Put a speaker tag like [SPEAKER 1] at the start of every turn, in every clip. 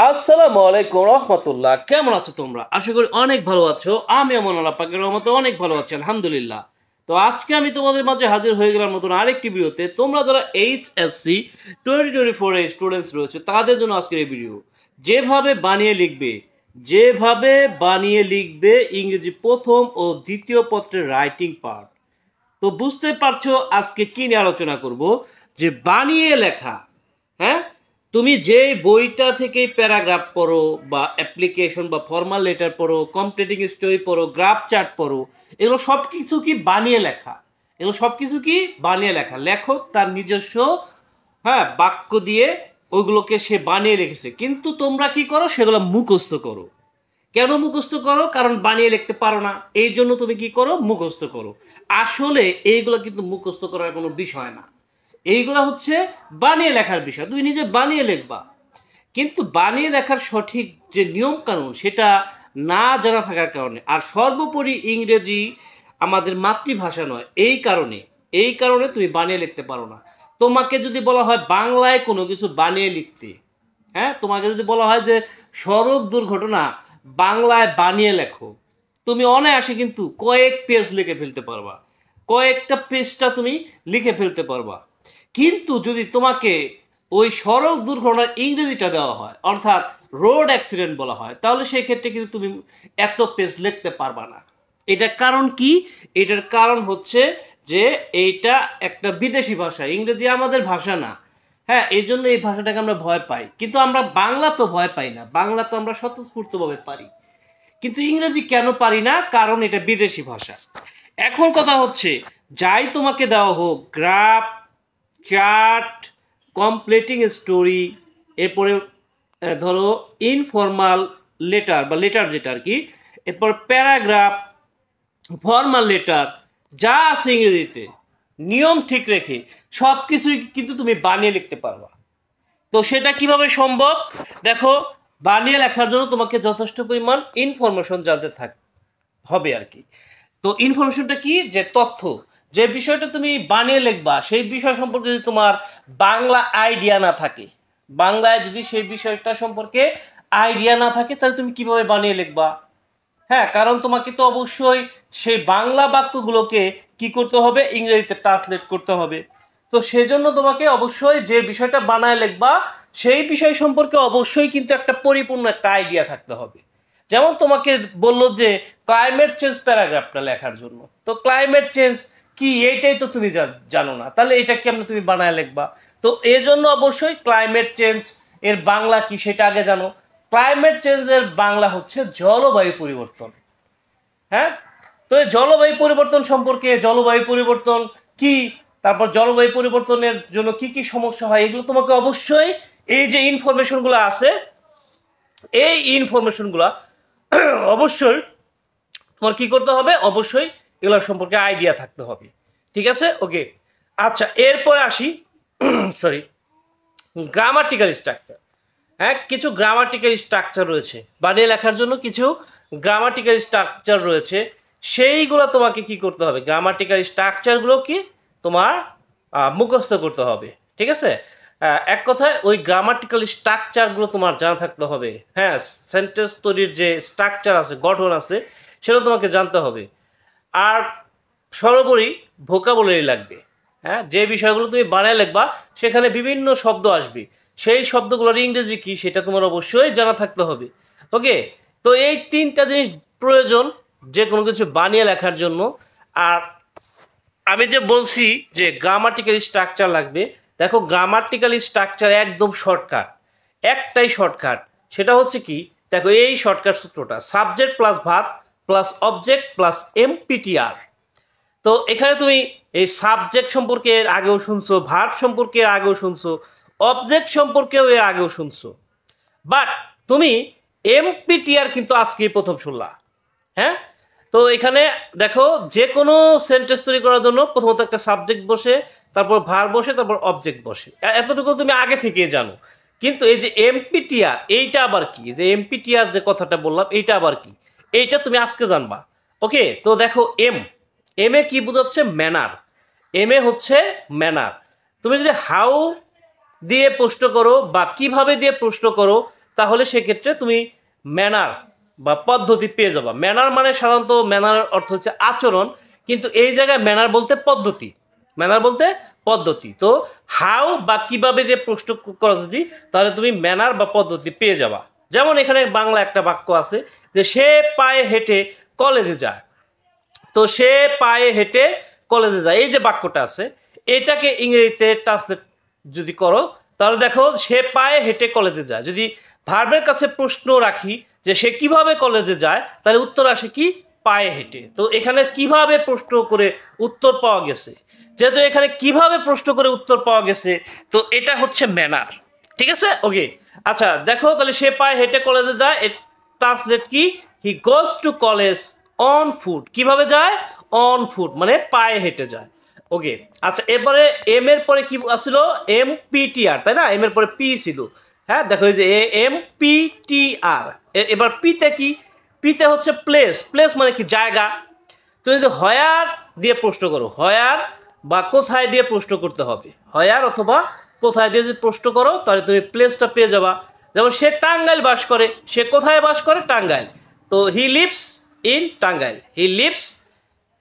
[SPEAKER 1] আসসালামু আলাইকুম রহমতুল্লাহ। কেমন আছো তোমরা? আশা করি অনেক ভালো আছো। আমি এমন আল্লাহ পাকের রহমতে অনেক ভালো আছি, আলহামদুলিল্লাহ। তো আজকে আমি তোমাদের মাঝে হাজির হয়ে গেলাম নতুন আরেকটি ভিডিওতে। তোমরা যারা এইচএসসি 2024 এর স্টুডেন্টস রয়েছে তাদের জন্য আজকের এই ভিডিও। যেভাবে বানিয়ে লিখবে ইংরেজি প্রথম ও দ্বিতীয় পত্রের রাইটিং পার্ট। তো বুঝতে পারছো আজকে কি নিয়ে আলোচনা করব, যে বানিয়ে লেখা। হ্যাঁ, তুমি যে বইটা থেকে প্যারাগ্রাফ পড়ো বা অ্যাপ্লিকেশন বা ফর্মাল লেটার পড়ো, কমপ্লিটিং স্টোরি পড়ো, গ্রাফ চার্ট পড়ো, এগুলো সব কিছু কি বানিয়ে লেখা। লেখক তার নিজস্ব বাক্য দিয়ে ওইগুলোকে সে বানিয়ে রেখেছে, কিন্তু তোমরা কি করো, সেগুলো মুখস্থ করো। কেন মুখস্থ করো? কারণ বানিয়ে লিখতে পারো না, এই জন্য তুমি কি করো, মুখস্থ করো। আসলে এইগুলো কিন্তু মুখস্থ করার কোনো বিষয় না, এইগুলো হচ্ছে বানিয়ে লেখার বিষয়। তুমি নিজে বানিয়ে লিখবা, কিন্তু বানিয়ে লেখার সঠিক যে নিয়ম কানুন সেটা না জানা থাকার কারণে, আর সর্বোপরি ইংরেজি আমাদের মাতৃভাষা নয়, এই কারণে তুমি বানিয়ে লিখতে পারো না। তোমাকে যদি বলা হয় বাংলায় কোনো কিছু বানিয়ে লিখতে, তোমাকে যদি বলা হয় যে সড়ক দুর্ঘটনা বাংলায় বানিয়ে লেখো, তুমি অনায়াসে কিন্তু কয়েক পেজ লিখে ফেলতে পারবা, কয়েকটা পেজটা তুমি লিখে ফেলতে পারবা। কিন্তু যদি তোমাকে ওই সড়ক দুর্ঘটনার ইংরেজিটা দেওয়া হয়, অর্থাৎ রোড অ্যাক্সিডেন্ট বলা হয়, তাহলে সেই ক্ষেত্রে কিন্তু তুমি এত পেজ লিখতে পারবা না। এটার কারণ কি? এটার কারণ হচ্ছে যে এইটা একটা বিদেশি ভাষা, ইংরেজি আমাদের ভাষা না। এই জন্য এই ভাষাটাকে আমরা ভয় পাই, কিন্তু আমরা বাংলা তো ভয় পাই না, বাংলা তো আমরা স্বতঃস্ফূর্তভাবে পারি। কিন্তু ইংরেজি কেন পারি না? কারণ এটা বিদেশি ভাষা। এখন কথা হচ্ছে, যাই তোমাকে দেওয়া হোক, গ্রাফ, চার্ট, কমপ্লিটিং স্টোরি, এরপরে ধরো ইনফর্মাল লেটার বা লেটার যেটা আর কি, এরপর প্যারাগ্রাফ, ফর্মাল লেটার, যা আছে ইংরেজিতে নিয়ম ঠিক রেখে সব কিছুই কিন্তু তুমি বানিয়ে লিখতে পারবা। তো সেটা কিভাবে সম্ভব? দেখো, বানিয়ে লেখার জন্য তোমাকে যথেষ্ট পরিমাণ ইনফরমেশন জানতে হবে আর কি। তো ইনফরমেশনটা কি? যে তথ্য, যে বিষয়টা তুমি বানিয়ে লিখবা সেই বিষয় সম্পর্কে যদি তোমার বাংলা আইডিয়া না থাকে, বাংলায় যদি সেই বিষয়টা সম্পর্কে আইডিয়া না থাকে, তাহলে তুমি কিভাবে বানিয়ে লিখবা? কারণ তোমাকে তো অবশ্যই সেই বাংলা বাক্যগুলোকে কি করতে হবে, ইংরেজিতে ট্রান্সলেট করতে হবে। তো সেজন্য তোমাকে অবশ্যই যে বিষয়টা বানায় লিখবা সেই বিষয় সম্পর্কে অবশ্যই কিন্তু একটা পরিপূর্ণ একটা আইডিয়া থাকতে হবে। যেমন তোমাকে বললো যে ক্লাইমেট চেঞ্জ প্যারাগ্রাফটা লেখার জন্য, তো ক্লাইমেট চেঞ্জ কি এইটাই তো তুমি জানো না, তাহলে এটা কেমন তুমি বানায় লিখবা? তো এই জন্য অবশ্যই ক্লাইমেট চেঞ্জ এর বাংলা কি সেটা আগে জানো। ক্লাইমেট চেঞ্জের বাংলা হচ্ছে জলবায়ু পরিবর্তন। হ্যাঁ, তো এই জলবায়ু পরিবর্তন সম্পর্কে, জলবায়ু পরিবর্তন কি, তারপর জলবায়ু পরিবর্তনের জন্য কি কি সমস্যা হয়, এগুলো তোমাকে অবশ্যই এই যে ইনফরমেশনগুলো আছে, এই ইনফরমেশনগুলো অবশ্যই তোমার কি করতে হবে, অবশ্যই এগুলোর সম্পর্কে আইডিয়া থাকতে হবে। ঠিক আছে, ওকে। আচ্ছা, এরপরে আসি সরি, গ্রামাটিক্যাল স্ট্রাকচার। কিছু গ্রামাটিক্যাল স্ট্রাকচার রয়েছে বানিয়ে লেখার জন্য, কিছু গ্রামাটিক্যাল স্ট্রাকচার রয়েছে, সেইগুলো তোমাকে কি করতে হবে, গ্রামাটিক্যাল স্ট্রাকচারগুলো কি তোমার মুখস্থ করতে হবে। ঠিক আছে, এক কথায় ওই গ্রামাটিক্যাল স্ট্রাকচারগুলো তোমার জানা থাকতে হবে। সেন্টেন্স তৈরির যে স্ট্রাকচার আছে, গঠন আছে, সেটা তোমাকে জানতে হবে। আর সর্বোপরি ভোকাবুলারি লাগবে। যে বিষয়গুলো তুমি বানায় লিখবা সেখানে বিভিন্ন শব্দ আসবে, সেই শব্দগুলোর ইংরেজি কি সেটা তোমার অবশ্যই জানা থাকতে হবে। ওকে, তো এই তিনটা জিনিস প্রয়োজন যে কোনো কিছু বানিয়ে লেখার জন্য। আর আমি যে বলছি যে গ্রামাটিক্যাল স্ট্রাকচার লাগবে, দেখো গ্রামাটিক্যাল স্ট্রাকচার একদম শর্টকাট, একটাই শর্টকাট, সেটা হচ্ছে কি, দেখো এই শর্টকাট সূত্রটা, subject plus verb plus object plus MPTR. তো এখানে তুমি এই সাবজেক্ট সম্পর্কে এর আগেও শুনছো, ভার্ব সম্পর্কে এর আগেও শুনছো, অবজেক্ট সম্পর্কেও এর আগেও শুনছো, বাট তুমি এমপিটিআর কিন্তু আজকেই প্রথম শুনলা। তো এখানে দেখো, যে কোনো সেন্টেন্স তৈরি করার জন্য প্রথমত একটা সাবজেক্ট বসে, তারপর ভার্ব বসে, তারপর অবজেক্ট বসে, এতটুকু তুমি আগে থেকে জানো। কিন্তু এই যে এমপিটিআর, এইটা আবার কি, যে এমপিটিআর যে কথাটা বললাম এইটা আবার কি, এইটা তুমি আজকে জানবা। ওকে, তো দেখো এম এ কি বোঝাচ্ছে, ম্যানার। এম এ হচ্ছে ম্যানার। তুমি যদি হাউ দিয়ে প্রশ্ন করো বা কিভাবে দিয়ে প্রশ্ন করো, তাহলে সেক্ষেত্রে তুমি ম্যানার বা পদ্ধতি পেয়ে যাবা। ম্যানার মানে সাধারণত ম্যানার অর্থ হচ্ছে আচরণ, কিন্তু এই জায়গায় ম্যানার বলতে পদ্ধতি, ম্যানার বলতে পদ্ধতি। তো হাউ বা কিভাবে দিয়ে প্রশ্ন করা যদি, তাহলে তুমি ম্যানার বা পদ্ধতি পেয়ে যাবা। যেমন এখানে বাংলা একটা বাক্য আছে যে সে পায়ে হেঁটে কলেজে যায়। তো সে পায়ে হেঁটে কলেজে যায়, এই যে বাক্যটা আছে এটাকে ইংরেজিতে ট্রান্সলেট যদি করো তাহলে দেখো সে পায়ে হেঁটে কলেজে যায়। যদি ভার্বের কাছে প্রশ্ন রাখি যে সে কিভাবে কলেজে যায়, তাহলে উত্তর আসে কি পায়ে হেঁটে। তো এখানে কিভাবে প্রশ্ন করে উত্তর পাওয়া গেছে, যেহেতু এখানে কিভাবে প্রশ্ন করে উত্তর পাওয়া গেছে, তো এটা হচ্ছে ম্যানার। ঠিক আছে, ওকে। আচ্ছা দেখো তাহলে সে পায়ে হেঁটে কলেজে যায়, ট্রান্সলেট কি, he goes to college on foot. কিভাবে যায়, অন ফুট মানে পায়ে হেঁটে যায়। ওকে। আচ্ছা এরপরে এম এর পরে কি আসছিল, এম পি টি আর, তাই না, এম এর পরে পি ছিল। হ্যাঁ দেখো এই যে এম পি টি আর। এবার পিতে কি, পিতে হচ্ছে প্লেস। প্লেস মানে কি জায়গা। তুমি যদি হয়ার দিয়ে প্রশ্ন করো, হয়ার বা কোথায় দিয়ে প্রশ্ন করতে হবে, হয়ার অথবা কোথায় দিয়ে যদি প্রশ্ন করো তাহলে তুমি প্লেসটা পেয়ে যাবা। যেমন সে টাঙ্গাইল বাস করে, সে কোথায় বাস করে, টাঙ্গাইল। তো he lives in Tangail, he lives,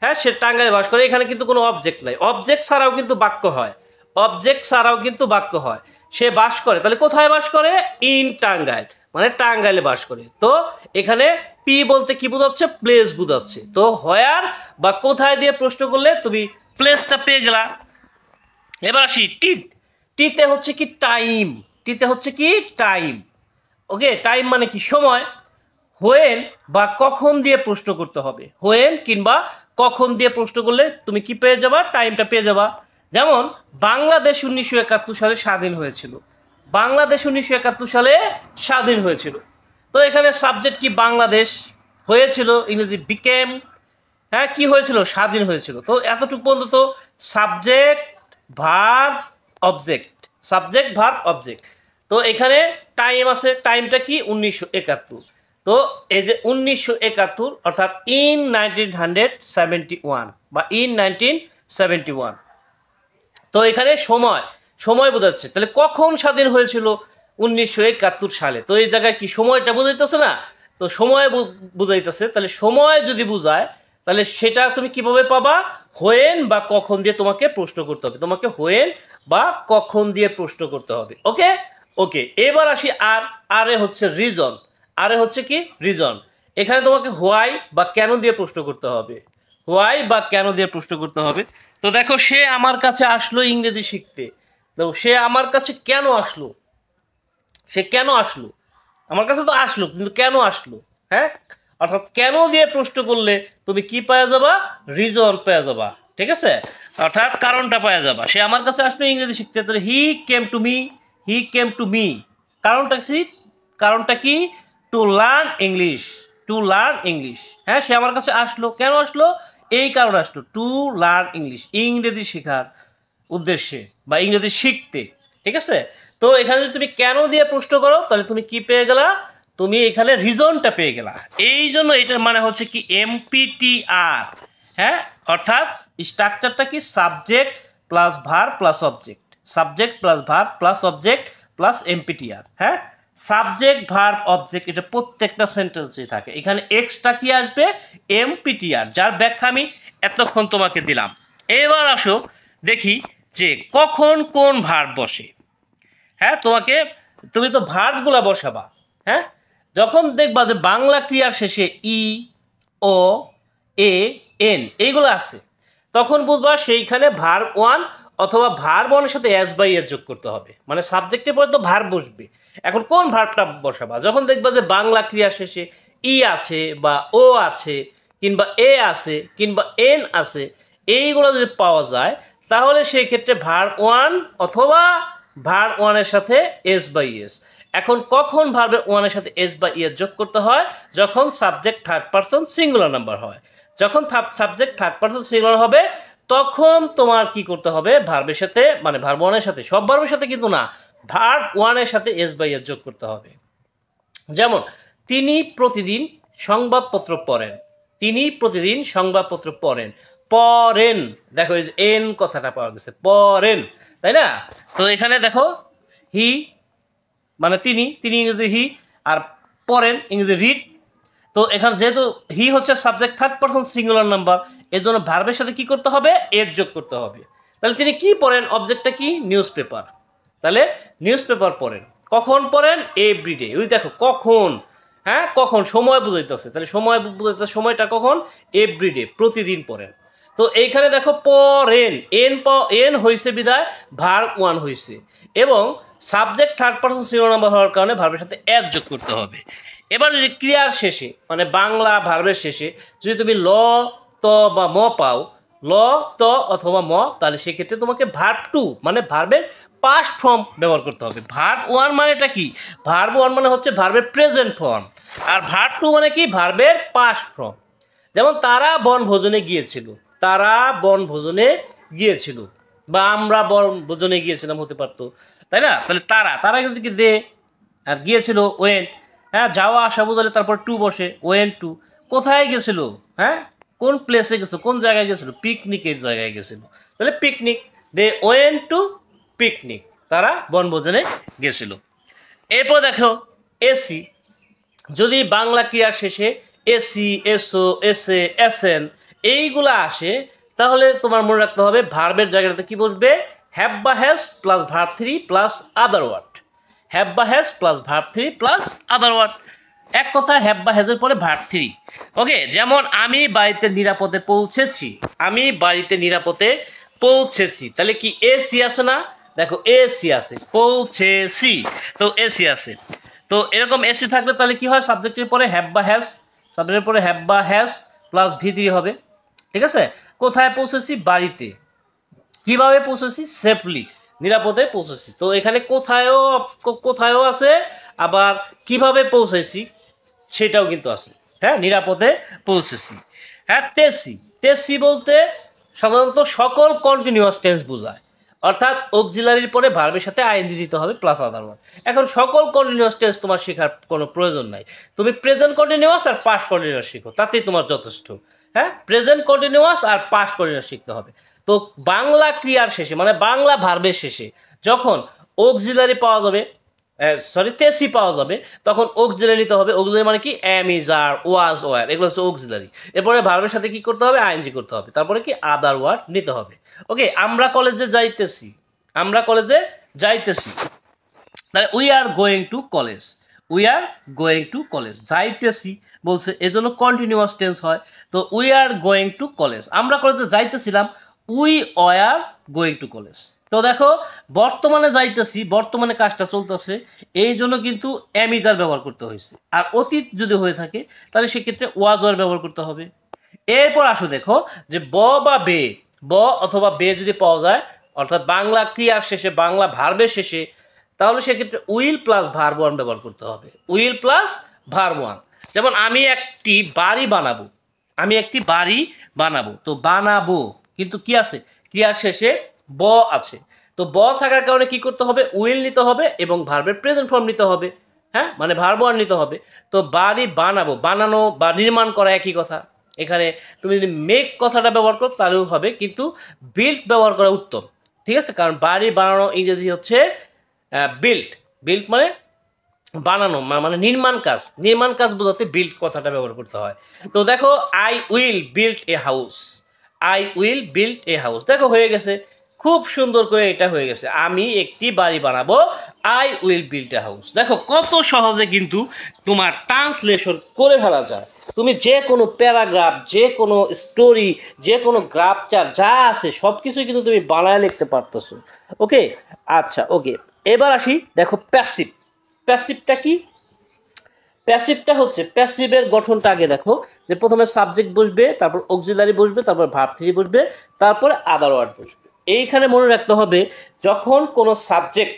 [SPEAKER 1] হ্যাঁ সে টাঙ্গাইলে বাস করে। এখানে কিন্তু কোনো অবজেক্ট নাই, অবজেক্ট ছাড়াও কিন্তু বাক্য হয়, অবজেক্ট ছাড়াও কিন্তু বাক্য হয়। সে বাস করে, তাহলে কোথায় বাস করে, ইন টাঙ্গাইল মানে টাঙ্গাইলে বাস করে। তো এখানে পি বলতে কি বোঝাচ্ছে, প্লেস বোঝাচ্ছে। তো হয়ার বা কোথায় দিয়ে প্রশ্ন করলে তুমি প্লেসটা পেয়ে গেলা। এবার আসি টি, টিতে হচ্ছে কি টাইম, টিতে হচ্ছে কি টাইম। ওকে, টাইম মানে কি সময়। হোয়েন বা কখন দিয়ে প্রশ্ন করতে হবে, হোয়েন কিংবা কখন দিয়ে প্রশ্ন করলে তুমি কি পেয়ে যাবা, টাইমটা পেয়ে যাবা। যেমন বাংলাদেশ 1971 সালে স্বাধীন হয়েছিল, বাংলাদেশ 1971 সালে স্বাধীন হয়েছিল। তো এখানে সাবজেক্ট কি, বাংলাদেশ হয়েছিল, ইংরেজি বিকেম, হ্যাঁ কি হয়েছিল, স্বাধীন হয়েছিল। তো এতটুকু পর্যন্ত subject verb object, subject verb object. তো এখানে টাইম আছে, টাইমটা কি 1971। তো এই যে 1971 অর্থাৎ ইন 1971 বা ইন 1971। তো এখানে সময়, সময় বোঝাচ্ছে। তাহলে কখন স্বাধীন হয়েছিল, 1971 সালে। তো এই জায়গায় কি সময়টা বোঝাইতেছে না, তো সময় বোঝাইতেছে। তাহলে সময় যদি বোঝায় তাহলে সেটা তুমি কিভাবে পাবা, হোয়েন বা কখন দিয়ে তোমাকে প্রশ্ন করতে হবে, তোমাকে হোয়েন বা কখন দিয়ে প্রশ্ন করতে হবে। ওকে ওকে। এবার আসি আর, আরে হচ্ছে রিজন, আরে হচ্ছে কি রিজন। এখানে তোমাকে হোয়াই বা কেন দিয়ে প্রশ্ন করতে হবে, হোয়াই বা কেন দিয়ে প্রশ্ন করতে হবে। তো দেখো সে আমার কাছে আসলো ইংরেজি শিখতে, তো সে আমার কাছে কেন আসলো, সে কেন আসলো, আমার কাছে তো আসলো কিন্তু কেন আসলো, হ্যাঁ অর্থাৎ কেন দিয়ে প্রশ্ন করলে তুমি কি পাওয়া যাবা, রিজন পেয়ে যাবা। ঠিক আছে, অর্থাৎ কারণটা পাওয়া যাবা। সে আমার কাছে আসলো ইংরেজি শিখতে, তাহলে he came to me, he came to me. কারণটা কি, কারণটা কি, to learn English, to learn English. হ্যাঁ সে আমার কাছে আসলো, কেন আসলো, এই কারণে আসলো, টু লার্ন ইংলিশ, ইংরেজি শেখার উদ্দেশ্যে বা ইংরেজি শিখতে। ঠিক আছে, তো এখানে যদি তুমি কেন দিয়ে প্রশ্ন করো তাহলে তুমি কি পেয়ে গেলা, তুমি এখানে রিজনটা পেয়ে গেলা। এই জন্য এটার মানে হচ্ছে কি এমপিটিআর। হ্যাঁ অর্থাৎ স্ট্রাকচারটা কি, subject plus verb plus object, subject plus verb plus object plus MPTR. হ্যাঁ সাবজেক্ট ভার্ব অবজেক্ট এটা প্রত্যেকটা সেন্টেন্সে থাকে। এখানে এক্সট্রা কি আসবে, এমপিটিআর, যার ব্যাখ্যা আমি এতক্ষণ তোমাকে দিলাম। এবার আসো দেখি যে কখন কোন ভার্ব বসে। হ্যাঁ তোমাকে, তুমি তো ভার্বগুলা বসাবা। হ্যাঁ যখন দেখবা যে বাংলা ক্রিয়ার শেষে ই, ও, এ, এন এইগুলো আছে, তখন বুঝবা সেইখানে ভার্ব ওয়ান অথবা ভার্ব ওয়ানের সাথে এস বাই এস যোগ করতে হবে, মানে সাবজেক্টের পরে তো ভার্ব বসবে। এখন কোন ভার্বটা বসাবা, যখন দেখবা যে বাংলা ক্রিয়ার শেষে ই আছে বা ও আছে কিংবা এ আছে কিংবা এন আছে, এইগুলো যদি পাওয়া যায় তাহলে সেই ক্ষেত্রে ভার্ব ওয়ান অথবা ভার্ব ওয়ানের সাথে এস বাই এস। এখন কখন ভার্বের ওয়ানের সাথে এস বা ইএস যোগ করতে হয়, যখন subject third person singular number হয়। যখন সাবজেক্ট থার্ড পারসন সিঙ্গুলার হবে তখন তোমার কি করতে হবে, ভার্বের সাথে মানে ভার্ব ওয়ানের সাথে, সব ভার্বের সাথে কিন্তু না, ভার্ব ওয়ানের সাথে এস বা ইএস যোগ করতে হবে। যেমন তিনি প্রতিদিন সংবাদপত্র পড়েন, তিনি প্রতিদিন সংবাদপত্র পড়েন, পড়েন, দেখো এই যে এন কথাটা পাওয়া গেছে, পড়েন, তাই না। তো এখানে দেখো হি মানে তিনি, তিনি ইংরেজি হি, আর পড়েন ইংরেজি রিড। তো এখানে যেহেতু হি হচ্ছে subject third person singular number, এর জন্য ভার্বের সাথে কি করতে হবে, এর যোগ করতে হবে। তাহলে তিনি কি পড়েন, অবজেক্টটা কি, নিউজ পেপার। তাহলে নিউজ পেপার পড়েন, কখন পড়েন, এভরিডে। ওই দেখো কখন, হ্যাঁ কখন সময় বুঝাইতেছে, তাহলে সময় বুঝাইতেছে, সময়টা কখন, এভরিডে, প্রতিদিন পড়েন। তো এইখানে দেখো পড়েন, এন হয়েছে বিদায় ভার্ব ওয়ান হয়েছে, এবং subject third person singular number হওয়ার কারণে ভার্বের সাথে এর যোগ করতে হবে। এবার যদি ক্রিয়ার শেষে মানে বাংলা ভার্বের শেষে যদি তুমি ল, ত বা ম পাও, ল, ত অথবা ম, তাহলে সেক্ষেত্রে তোমাকে ভার্ব টু মানে ভার্বের পাস্ট ফর্ম ব্যবহার করতে হবে। ভার্ব ওয়ান মানেটা কি, ভার্ব ওয়ান মানে হচ্ছে ভার্বের প্রেজেন্ট ফর্ম, আর ভার্ব টু মানে কি, ভার্বের পাস্ট ফর্ম। যেমন তারা বনভোজনে গিয়েছিল, তারা বনভোজনে গিয়েছিল, বা আমরা বনভোজনে গিয়েছিলাম হতে পারতো, তাই না? তাহলে তারা, তারা কিন্তু কি দে, আর গিয়েছিল ওয়েন, হ্যাঁ যাওয়া আসা বোঝালে তারপর টু বসে, ওয়েন টু। কোথায় গেছিল, হ্যাঁ কোন প্লেসে গেছিল, কোন জায়গায় গেছিল, পিকনিকের জায়গায় গেছিল, তাহলে picnic, they went to picnic, তারা বনভোজনে গেছিল। এরপর দেখো এসি, যদি বাংলা ক্রিয়ার শেষে এসি, এসও, এসে, এসএন এইগুলা আসে, তাহলে তোমার মনে রাখতে হবে ভার্বের জায়গাটাতে কি বসবে, হ্যাভ বা has plus verb three plus other word, have বা has plus verb three plus other word. এক কথা হ্যাভ বা হ্যাজের পরে ভার্ব থ্রি। ওকে, যেমন আমি বাড়িতে নিরাপদে পৌঁছেছি, আমি বাড়িতে নিরাপদে পৌঁছেছি, তাহলে কি এসি আছে না, দেখো এসি আছে, পৌঁছেছি, তো এসি আছে। তো এরকম এসি থাকলে তাহলে কি হয়, সাবজেক্টের পরে হ্যাভ বা হ্যাজ, সাবজেক্টের পরে হ্যাভ বা হ্যাজ প্লাস ভি থ্রি হবে। ঠিক আছে, কোথায় পৌঁছেছি, বাড়িতে। কিভাবে পৌঁছেছি, সেফলি, নিরাপদে পৌঁছেছি। তো এখানে কোথায়ও, কোথায়ও আছে, আবার কিভাবে পৌঁছেছি সেটাও কিন্তু আছে। হ্যাঁ, নিরাপদে পৌঁছেছি। হ্যাঁ, তেসি, তেসি বলতে সাধারণত সকল কন্টিনিউয়াস টেন্স বোঝায়, অর্থাৎ অক্সিলারির পরে ভার্বের সাথে আইএনজি দিতে হবে প্লাস আদার ওয়ার্ড। এখন সকল কন্টিনিউয়াস টেন্স তোমার শেখার কোনো প্রয়োজন নাই, তুমি প্রেজেন্ট কন্টিনিউয়াস আর পাস্ট কন্টিনিউয়াস শিখো, তাতেই তোমার যথেষ্ট। হ্যাঁ, প্রেজেন্ট কন্টিনিউয়াস আর পাস্ট কন্টিনিউয়াস শিখতে হবে। তো বাংলা ক্রিয়ার শেষে মানে বাংলা ভার্বের শেষে যখন অক্সিলারি পাওয়া যাবে, তেসি পাওয়া যাবে, তখন অক্সিলারি নিতে হবে। অক্সিলারি মানে কি, am, is, are, was, were, এগুলো হচ্ছে অক্সিলারি। এরপরে ভার্বের সাথে কি করতে হবে, আইএনজি করতে হবে, তারপরে কি আদার ওয়ার্ড নিতে হবে। ওকে, আমরা কলেজে যাইতেছি, আমরা কলেজে যাইতেছি, তাহলে we are going to college, we are going to college, যাইতেছি বলছে এজন্য কন্টিনিউয়াস টেন্স হয়। তো we are going to college, আমরা কলেজে যাইতেছিলাম, we are going to college. তো দেখো বর্তমানে যাইতেছি, বর্তমানে কাজটা চলতেছে, এই জন্য কিন্তু এমিজার ব্যবহার করতে হয়েছে। আর অতীত যদি হয়ে থাকে তাহলে সেক্ষেত্রে ওয়াজ ওয়ার ব্যবহার করতে হবে। এরপর আসো দেখো যে ব বা বে, ব অথবা বে যদি পাওয়া যায়, অর্থাৎ বাংলা ক্রিয়ার শেষে, বাংলা ভার্বের শেষে, তাহলে সেক্ষেত্রে উইল প্লাস ভার্ব ওয়ান ব্যবহার করতে হবে, উইল প্লাস ভার্ব ওয়ান। যেমন আমি একটি বাড়ি বানাবো, আমি একটি বাড়ি বানাবো, তো বানাবো কিন্তু কি আছে, ক্রিয়ার শেষে ব আছে। তো ব থাকার কারণে কি করতে হবে, উইল নিতে হবে এবং ভার্বের প্রেজেন্ট ফর্ম নিতে হবে। হ্যাঁ, মানে ভার্ব ওয়ান নিতে হবে। তো বাড়ি বানাবো, বানানো বা নির্মাণ করা একই কথা। এখানে তুমি যদি মেক কথাটা ব্যবহার করো তাহলেও হবে, কিন্তু বিল্ড ব্যবহার করা উত্তম। ঠিক আছে, কারণ বাড়ি বানানো ইংরেজি হচ্ছে বিল্ড, বিল্ড মানে বানানো, মানে নির্মাণ কাজ, নির্মাণ কাজ বোঝাতে বিল্ড কথাটা ব্যবহার করতে হয়। তো দেখো I will build a house, I will build a house, দেখো হয়ে গেছে, খুব সুন্দর করে এটা হয়ে গেছে, আমি একটি বাড়ি বানাবো, I will build a house. দেখো কত সহজে কিন্তু তোমার ট্রান্সলেশন করে ফেলা যায়। তুমি যে কোনো প্যারাগ্রাফ, যে কোনো স্টোরি, যে কোনো গ্রাফ চার্ট যা আছে সব কিছুই কিন্তু তুমি বানায় লিখতে পারতেছো। ওকে, আচ্ছা ওকে, এবার আসি দেখো প্যাসিভ। প্যাসিভটা কি, প্যাসিভটা হচ্ছে, প্যাসিভের গঠনটা আগে দেখো, যে প্রথমে সাবজেক্ট বসবে, তারপর অক্সিলারি বসবে, তারপর ভার্ব থ্রি বসবে, তারপরে আদার ওয়ার্ড বসবে। এইখানে মনে রাখতে হবে যখন কোনো সাবজেক্ট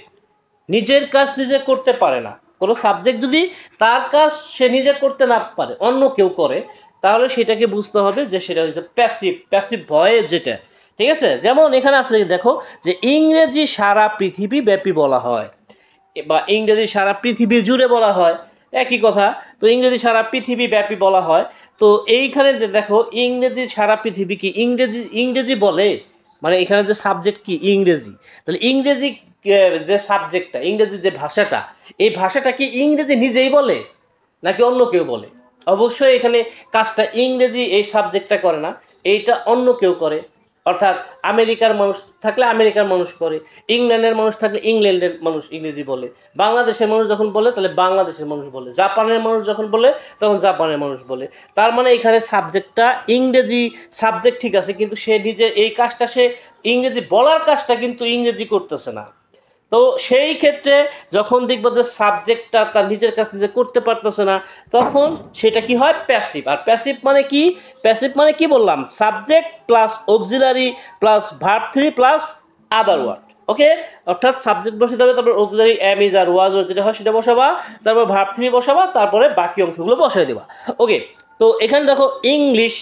[SPEAKER 1] নিজের কাজ নিজে করতে পারে না, কোনো সাবজেক্ট যদি তার কাজ সে নিজে করতে না পারে, অন্য কেউ করে, তাহলে সেটাকে বুঝতে হবে যে সেটা হচ্ছে প্যাসিভ, প্যাসিভ ভয়েস যেটা। ঠিক আছে, যেমন এখানে আছে দেখো যে ইংরেজি সারা পৃথিবী ব্যাপী বলা হয়, বা ইংরেজি সারা পৃথিবী জুড়ে বলা হয়, একই কথা। তো ইংরেজি সারা পৃথিবী ব্যাপী বলা হয়, তো এইখানে দেখো ইংরেজি সারা পৃথিবী কি ইংরেজি, ইংরেজি বলে, মানে এখানে যে সাবজেক্ট কি ইংরেজি, তাহলে ইংরেজি যে সাবজেক্টটা, ইংরেজি যে ভাষাটা, এই ভাষাটা কি ইংরেজি নিজেই বলে নাকি অন্য কেউ বলে? অবশ্যই এখানে কাজটা ইংরেজি এই সাবজেক্টটা করে না, এইটা অন্য কেউ করে। অর্থাৎ আমেরিকার মানুষ থাকলে আমেরিকার মানুষ করে, ইংল্যান্ডের মানুষ থাকলে ইংল্যান্ডের মানুষ ইংরেজি বলে, বাংলাদেশের মানুষ যখন বলে তাহলে বাংলাদেশের মানুষ বলে, জাপানের মানুষ যখন বলে তখন জাপানের মানুষ বলে। তার মানে এখানে সাবজেক্টটা ইংরেজি সাবজেক্ট ঠিক আছে, কিন্তু সে নিজে এই কাজটা, সে ইংরেজি বলার কাজটা কিন্তু ইংরেজি করতেছে না। তো সেই ক্ষেত্রে যখন দেখবো যে সাবজেক্টটা তার নিজের কাছে যে করতে পারতেছে না, তখন সেটা কি হয়, প্যাসিভ। আর প্যাসিভ মানে কি? প্যাসিভ মানে কি বললাম, subject plus auxiliary plus verb three plus other word. Okay, অর্থাৎ সাবজেক্ট বসাতে হবে, তারপর auxiliary am is are was যেটা হয় সেটা বসাবা, তারপর ভার্ব থ্রি বসাবা, তারপরে বাকি অংশগুলো বসাই দেবা। ওকে, তো এখানে দেখো ইংলিশ,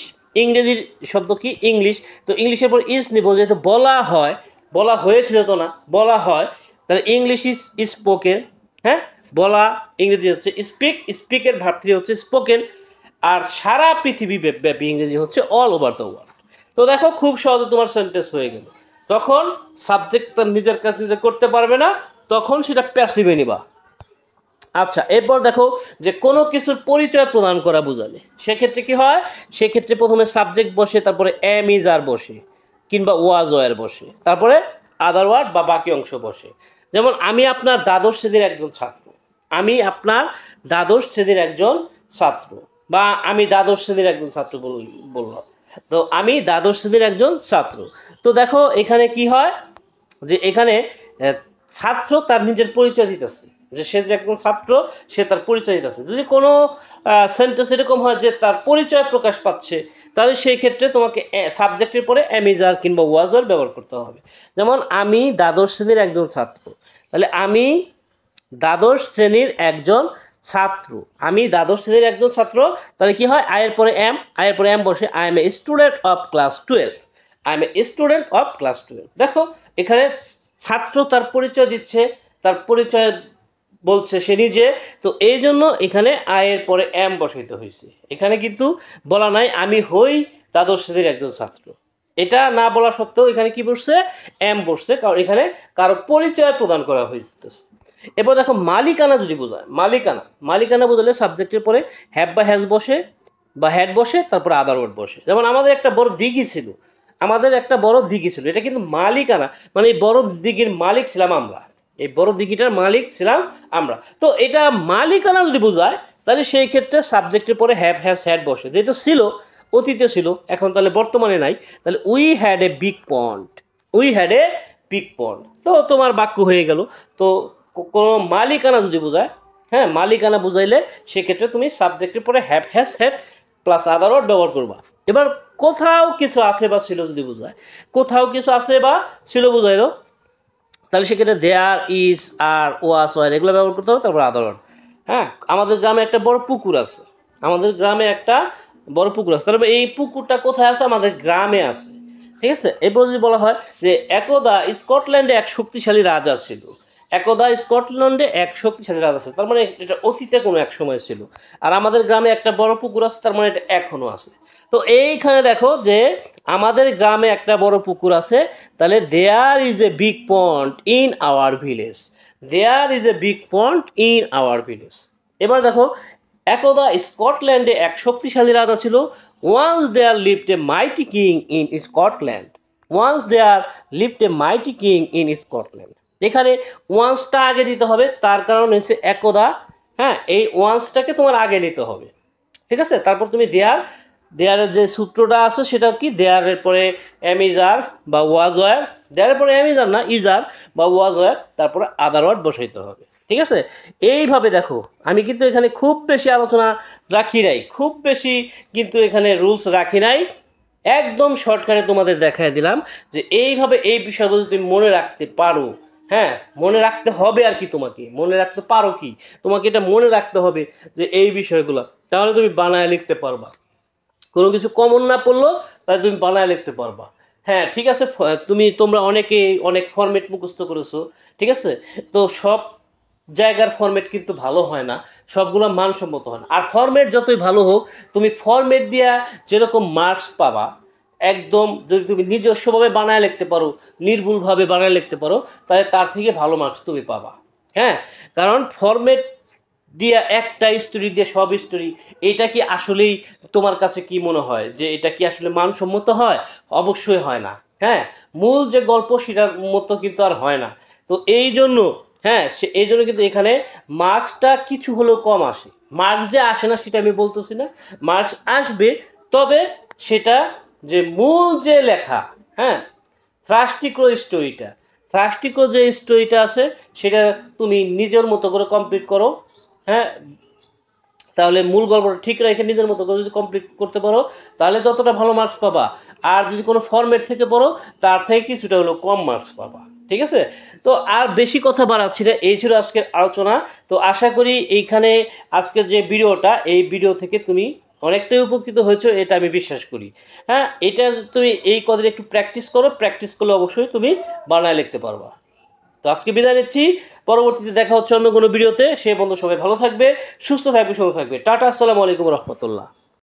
[SPEAKER 1] ইংরেজির শব্দ কি ইংলিশ, তো ইংলিশের পর ইজ নিব, যেহেতু বলা হয়, বলা হয়েছিল তো না, বলা হয়, তাহলে ইংলিশ ইজ স্পোকেন। হ্যাঁ, বলা ইংরেজি হচ্ছে স্পিক, স্পিকের ভার্ব থ্রি হচ্ছে স্পোকেন, আর সারা পৃথিবী ব্যাপী ইংরেজি হচ্ছে অল ওভার দ্য ওয়ার্ল্ড। তো দেখো খুব সহজে তোমার সেন্টেন্স হয়ে গেল। তখন সাবজেক্ট তার নিজের কাজ নিজে করতে পারবে না, তখন সেটা প্যাসিভে নিবা। আচ্ছা, এরপর দেখো যে কোনো কিছুর পরিচয় প্রদান করা বোঝালে সেক্ষেত্রে কি হয়, সেক্ষেত্রে প্রথমে সাবজেক্ট বসে, তারপরে এম ইজ আর বসে, কিংবা ওয়াজ ওয়ার বসে, তারপরে আদার ওয়ার্ড বা বাকি অংশ বসে। যেমন আমি আপনার দ্বাদশ শ্রেণীর একজন ছাত্র, আমি আপনার দ্বাদশ শ্রেণীর একজন ছাত্র, বা আমি দ্বাদশ শ্রেণীর একজন ছাত্র বললাম। তো আমি দ্বাদশ শ্রেণীর একজন ছাত্র। তো দেখো এখানে কি হয়, যে এখানে ছাত্র তার নিজের পরিচয় দিতেছে, যে সে যে একজন ছাত্র সে তার পরিচয় দিতেছে। যদি কোনো সেন্টেন্স এরকম হয় যে তার পরিচয় প্রকাশ পাচ্ছে, তাহলে সেই ক্ষেত্রে তোমাকে সাবজেক্টের পরে অ্যামিজার কিংবা ওয়াজার ব্যবহার করতে হবে। যেমন আমি দ্বাদশ শ্রেণীর একজন ছাত্র, তাহলে আমি দ্বাদশ শ্রেণীর একজন ছাত্র, আমি দ্বাদশ শ্রেণীর একজন ছাত্র, তাহলে কি হয়, আয়ের পরে এম, আয়ের পরে এম বসে, I M a student of class 12, I M a student of class 12। দেখো এখানে ছাত্র তার পরিচয় দিচ্ছে, তার পরিচয় বলছে সে নিজে, তো এই জন্য এখানে আয়ের পরে এম বসাইতে হয়েছে। এখানে কিন্তু বলা নাই আমি হই দ্বাদশ শ্রেণীর একজন ছাত্র, এটা না বলা সত্ত্বেও এখানে কি বসছে, এম বসছে, কারণ এখানে কারো পরিচয় প্রদান করা হয়েছে। এরপর দেখো মালিকানা যদি বোঝায়, মালিকানা, মালিকানা বোঝালে সাবজেক্টের পরে হ্যাভ বা হ্যাজ বসে বা হ্যাড বসে, তারপরে আদার ওয়ার্ড বসে। যেমন আমাদের একটা বড় দিঘি ছিল, আমাদের একটা বড় দিঘি ছিল, এটা কিন্তু মালিকানা, মানে এই বড় দিঘির মালিক ছিলাম আমরা, এই বড় দিঘিটার মালিক ছিলাম আমরা। তো এটা মালিকানা যদি বোঝায়, তাহলে সেই ক্ষেত্রে সাবজেক্টের পরে হ্যাভ হ্যাজ হ্যাড বসে, যেহেতু ছিল অতীতে ছিল, এখন তাহলে বর্তমানে নাই, তাহলে we had a big pond, we had a big pond. তো তোমার বাক্য হয়ে গেল। তো কোনো মালিকানা যদি বোঝায়, হ্যাঁ মালিকানা বুঝাইলে সেক্ষেত্রে তুমি সাবজেক্টের পরে have has had plus other word ব্যবহার করবা। এবার কোথাও কিছু আছে বা ছিল যদি বোঝায়, কোথাও কিছু আছে বা ছিল বুঝাইলো, তাহলে সেক্ষেত্রে there is R was were এগুলো ব্যবহার করতে হবে, তারপর আদার ওয়ার্ড। হ্যাঁ, আমাদের গ্রামে একটা বড় পুকুর আছে, আমাদের গ্রামে একটা বড় পুকুর আছে, তারপরে এই পুকুরটা কোথায় আছে, আমাদের গ্রামে আছে। ঠিক আছে, এরপর যদি বলা হয় যে একদা স্কটল্যান্ডে এক শক্তিশালী রাজা ছিল, একদা স্কটল্যান্ডে এক শক্তিশালী রাজা ছিল, তার মানে এটা অতীতে কোনো এক সময় ছিল। আর আমাদের গ্রামে একটা বড় পুকুর আছে, তার মানে এটা এখনো আছে। তো এইখানে দেখো যে আমাদের গ্রামে একটা বড় পুকুর আছে, তাহলে there is a big pond in our village, there is a big pond in our village. এবার দেখো একদা স্কটল্যান্ডে এক শক্তিশালী রাজা ছিল, once there lived a mighty king in Scotland, once there lived a mighty king in Scotland. এখানে ওয়ান্সটা আগে দিতে হবে, তার কারণ হচ্ছে একদা, হ্যাঁ এই ওয়ান্সটাকে তোমার আগে নিতে হবে। ঠিক আছে, তারপর তুমি দেয়ার, দেয়ারের যে সূত্রটা আছে সেটা কি, দেয়ারের পরে এম ইজ আর বা ওয়াজ ওয়ার, দেয়ারের পরে এম ইজ আর না ইজ আর বা ওয়াজ ওয়ার, তারপরে আদার ওয়ার্ড বসাইতে হবে। ঠিক আছে, এইভাবে দেখো আমি কিন্তু এখানে খুব বেশি আলোচনা রাখি নাই, খুব বেশি কিন্তু এখানে রুলস রাখি নাই, একদম শর্টকাটে তোমাদের দেখায় দিলাম যে এইভাবে এই বিষয়গুলো তুমি মনে রাখতে পারো। হ্যাঁ, মনে রাখতে হবে, আর কি তোমাকে মনে রাখতে পারো কি, তোমাকে এটা মনে রাখতে হবে যে এই বিষয়গুলো, তাহলে তুমি বানায় লিখতে পারবা। কোনো কিছু কমন না পড়লো তাহলে তুমি বানায় লিখতে পারবা। হ্যাঁ ঠিক আছে, তোমরা অনেকে অনেক ফরম্যাট মুখস্থ করেছো, ঠিক আছে, তো সব জায়গার ফরম্যাট কিন্তু ভালো হয় না, সবগুলো মানসম্মত হয় না। আর ফরম্যাট যতই ভালো হোক, তুমি ফরম্যাট দিয়া যেরকম মার্কস পাবা, একদম যদি তুমি নিজস্বভাবে বানায় লিখতে পারো, নির্ভুলভাবে বানায় লিখতে পারো, তাহলে তার থেকে ভালো মার্কস তুমি পাবা। হ্যাঁ, কারণ ফরম্যাট দিয়া একটা স্টোরি দিয়ে সব স্টোরি, এটা কি আসলেই তোমার কাছে কি মনে হয় যে এটা কি আসলে মানসম্মত হয়? অবশ্যই হয় না। হ্যাঁ, মূল যে গল্প সেটার মতো কিন্তু আর হয় না। তো এই জন্য, হ্যাঁ, এই জন্য কিন্তু এখানে মার্কসটা কিছু হলেও কম আসে। মার্কস যে আসে না সেটা আমি বলতেছি না, মার্কস আসবে, তবে সেটা যে মূল যে লেখা, হ্যাঁ, থ্রাস্টিক্রো স্টোরিটা, থ্রাস্টিক্রো যে স্টোরিটা আছে সেটা তুমি নিজের মতো করে কমপ্লিট করো। হ্যাঁ, তাহলে মূল গল্পটা ঠিক রেখে নিজের মতো করে যদি কমপ্লিট করতে পারো, তাহলে যতটা ভালো মার্কস পাবা। আর যদি কোনো ফরম্যাট থেকে পড়ো, তার থেকে কিছুটা হলো কম মার্কস পাবা। ঠিক আছে? তো আর বেশি কথা বাড়াচ্ছি না, এই ছিল আজকের আলোচনা। তো আশা করি এইখানে আজকের যে ভিডিওটা, এই ভিডিও থেকে তুমি অনেকটাই উপকৃত হয়েছো, এটা আমি বিশ্বাস করি। হ্যাঁ, এটা তুমি এই কদিন একটু প্র্যাকটিস করো, প্র্যাকটিস করলে অবশ্যই তুমি বানায় লিখতে পারবা। তো আজকে বিদায় নিচ্ছি, পরবর্তীতে দেখা হচ্ছে অন্য কোনো ভিডিওতে। সে বন্ধু সবাই ভালো থাকবে, সুস্থ থাকবে, সুন্দর থাকবে। টাটা, আসসালামু আলাইকুম রহমতুল্লাহ।